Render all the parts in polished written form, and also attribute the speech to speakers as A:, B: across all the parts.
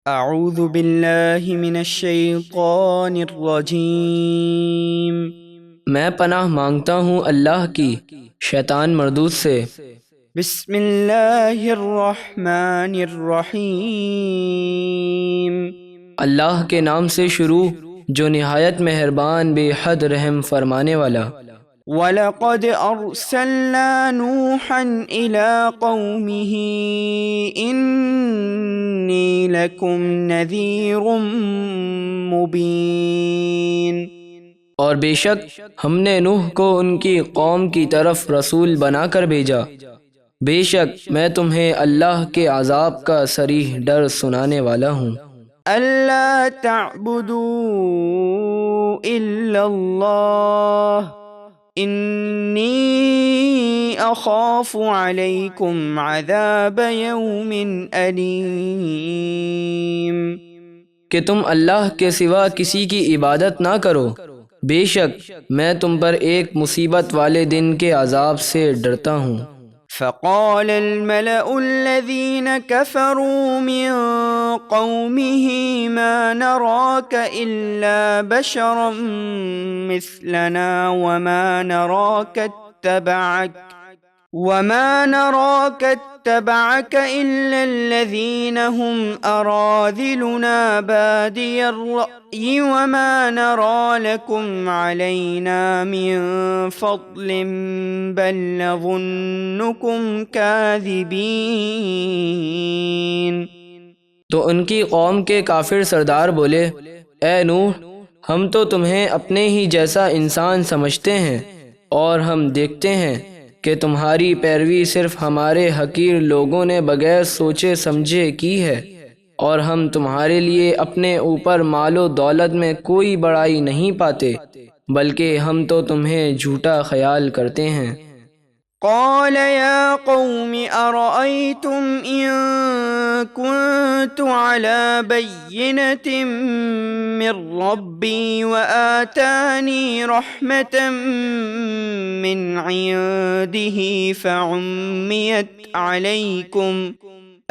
A: اعوذ باللہ من الشیطان الرجیم۔
B: میں پناہ مانگتا ہوں اللہ کی شیطان مردود سے۔
A: بسم اللہ الرحمن الرحیم۔
B: اللہ کے نام سے شروع جو نہایت مہربان بے حد رحم فرمانے والا۔
A: وَلَقَدْ أَرْسَلْنَا نُوحًا إِلَىٰ قَوْمِهِ إِنِّي لَكُمْ نَذِيرٌ مُّبِينٌ۔
B: اور بے شک ہم نے نوح کو ان کی قوم کی طرف رسول بنا کر بھیجا، بے شک میں تمہیں اللہ کے عذاب کا صریح ڈر سنانے والا ہوں۔
A: أَلَّا تَعْبُدُوا إِلَّا اللَّهَ إِنِّي أَخَافُ عَلَيْكُمْ عَذَابَ يَوْمٍ أَلِيمٍ۔
B: کہ تم اللہ کے سوا کسی کی عبادت نہ کرو، بے شک میں تم پر ایک مصیبت والے دن کے عذاب سے ڈرتا ہوں۔
A: فقال الملأ الذين كفروا من قومه ما نراك إلا بشرا مثلنا وما نراك اتبعك إلا الذين هم أراذلنا بادي الرأي وما نرى لكم علينا من فضل بل نظنكم كاذبين۔
B: تو ان کی قوم کے کافر سردار بولے، اے نوح، ہم تو تمہیں اپنے ہی جیسا انسان سمجھتے ہیں، اور ہم دیکھتے ہیں کہ تمہاری پیروی صرف ہمارے حقیر لوگوں نے بغیر سوچے سمجھے کی ہے، اور ہم تمہارے لیے اپنے اوپر مال و دولت میں کوئی بڑائی نہیں پاتے، بلکہ ہم تو تمہیں جھوٹا خیال کرتے ہیں۔
A: قال يا قوم أرأيتم إن كنت على بينة من ربي وآتاني رحمة من عنده فعميت عليكم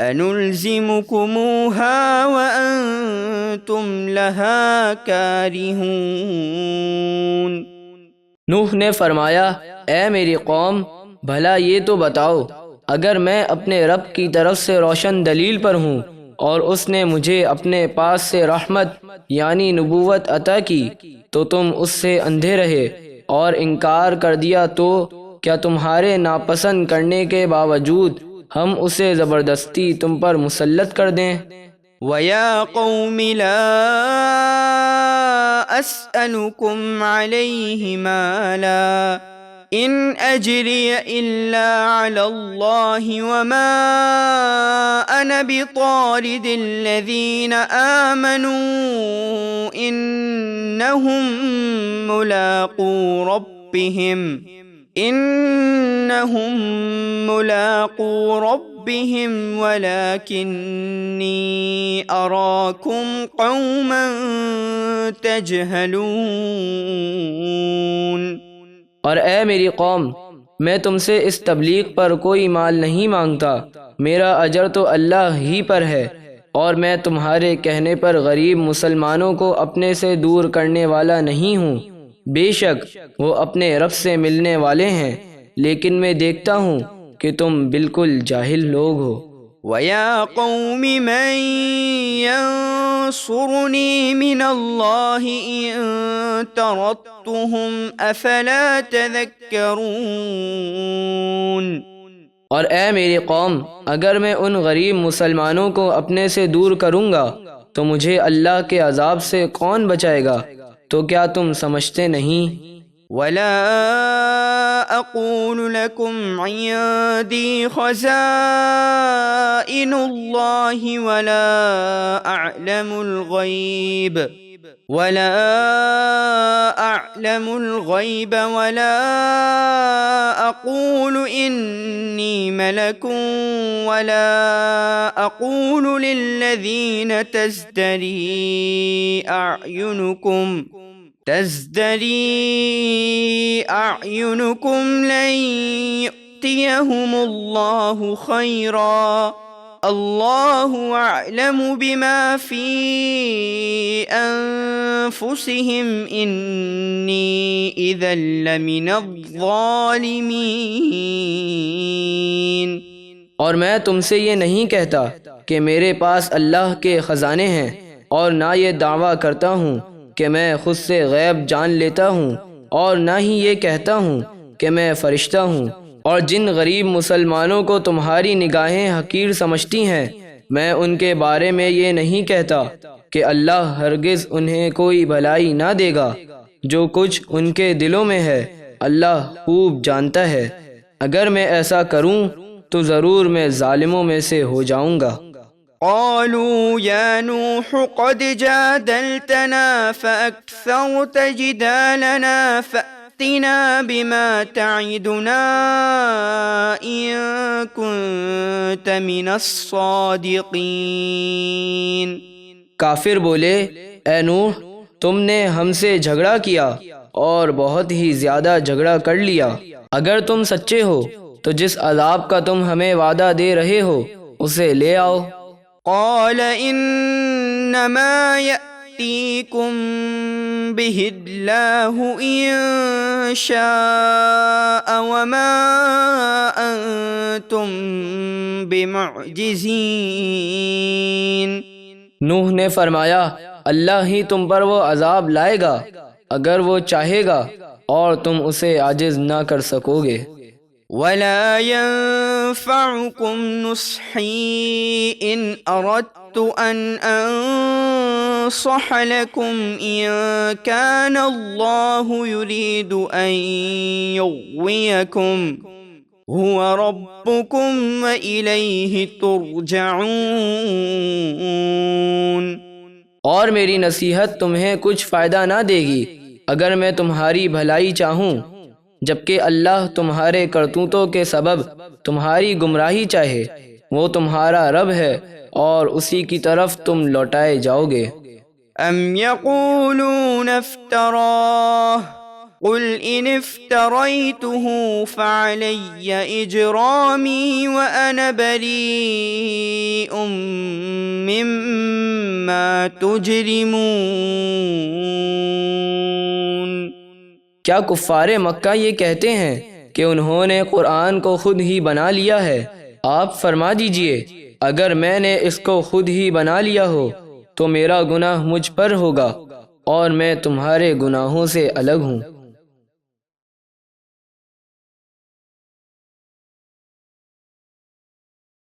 A: أنلزمكموها وأنتم لها كارهون۔
B: نوح نے فرمایا، اے میری قوم، بھلا یہ تو بتاؤ، اگر میں اپنے رب کی طرف سے روشن دلیل پر ہوں اور اس نے مجھے اپنے پاس سے رحمت یعنی نبوت عطا کی تو تم اس سے اندھے رہے اور انکار کر دیا، تو کیا تمہارے ناپسند کرنے کے باوجود ہم اسے زبردستی تم پر مسلط کر دیں؟
A: وَيَا قَوْمِ لَا أَسْأَلُكُمْ عَلَيْهِ مَالًا إِنْ أَجْرِيَ إِلَّا عَلَى اللَّهِ وَمَا أَنَا بِطَارِدِ الَّذِينَ آمَنُوا إِنَّهُمْ مُلَاقُو رَبِّهِمْ وَلَكِنِّي أَرَاكُمْ قَوْمًا تَجْهَلُونَ۔
B: اور اے میری قوم، میں تم سے اس تبلیغ پر کوئی مال نہیں مانگتا، میرا اجر تو اللہ ہی پر ہے، اور میں تمہارے کہنے پر غریب مسلمانوں کو اپنے سے دور کرنے والا نہیں ہوں، بے شک وہ اپنے رب سے ملنے والے ہیں، لیکن میں دیکھتا ہوں کہ تم بالکل جاہل لوگ ہو۔
A: وَيَا قَوْمِ مَن يَنصُرُنِي مِنَ اللَّهِ إِن طَرَدتُّهُمْ أَفَلَا تَذَكَّرُونَ۔
B: اور اے میری قوم، اگر میں ان غریب مسلمانوں کو اپنے سے دور کروں گا تو مجھے اللہ کے عذاب سے کون بچائے گا؟ تو کیا تم سمجھتے نہیں؟
A: وَلَا أَقُولُ لَكُمْ عِندِي خَزَائِنُ اللَّهِ وَلَا أَعْلَمُ الْغَيْبَ وَلَا أَقُولُ إِنِّي مَلَكٌ وَلَا أَقُولُ لِلَّذِينَ تزدري أعينكم لن يؤتيهم الله خيرا اللہ اعلم بما فی انفسہم انی اذا لمن الظالمین۔
B: اور میں تم سے یہ نہیں کہتا کہ میرے پاس اللہ کے خزانے ہیں، اور نہ یہ دعویٰ کرتا ہوں کہ میں خود سے غیب جان لیتا ہوں، اور نہ ہی یہ کہتا ہوں کہ میں فرشتہ ہوں۔ اور جن غریب مسلمانوں کو تمہاری نگاہیں حقیر سمجھتی ہیں، میں ان کے بارے میں یہ نہیں کہتا کہ اللہ ہرگز انہیں کوئی بھلائی نہ دے گا۔ جو کچھ ان کے دلوں میں ہے اللہ خوب جانتا ہے۔ اگر میں ایسا کروں تو ضرور میں ظالموں میں سے ہو جاؤں گا۔
A: قالوا يا نوح قد جادلتنا فأكثرت جدالنا فأتنا بما تعدنا إن كنت من الصادقين۔
B: کافر بولے، اے نوح، تم نے ہم سے جھگڑا کیا اور بہت ہی زیادہ جھگڑا کر لیا۔ اگر تم سچے ہو تو جس عذاب کا تم ہمیں وعدہ دے رہے ہو اسے لے آؤ۔
A: قال انما يأتيكم به الله ان شاء وما انتم بمعجزين۔
B: نوح نے فرمایا، اللہ ہی تم پر وہ عذاب لائے گا اگر وہ چاہے گا، اور تم اسے عاجز نہ کر سکو گے۔
A: ولا ينفعكم نصحي إن أردت أن أنصح لكم إن كان الله يريد أن يغويكم هو ربكم وإليه ترجعون۔
B: اور میری نصیحت تمہیں کچھ فائدہ نہ دے گی اگر میں تمہاری بھلائی چاہوں، جبکہ اللہ تمہارے کرتوتوں کے سبب تمہاری گمراہی چاہے۔ وہ تمہارا رب ہے اور اسی کی طرف تم لوٹائے جاؤ گے۔
A: ام یقولون افتراہ قل ان افتریته فعلی اجرامی وانا بریء مما تجرمون۔
B: کیا کفار مکہ یہ کہتے ہیں کہ انہوں نے قرآن کو خود ہی بنا لیا ہے؟ آپ فرما دیجئے، اگر میں نے اس کو خود ہی بنا لیا ہو تو میرا گناہ مجھ پر ہوگا اور میں تمہارے گناہوں سے الگ ہوں۔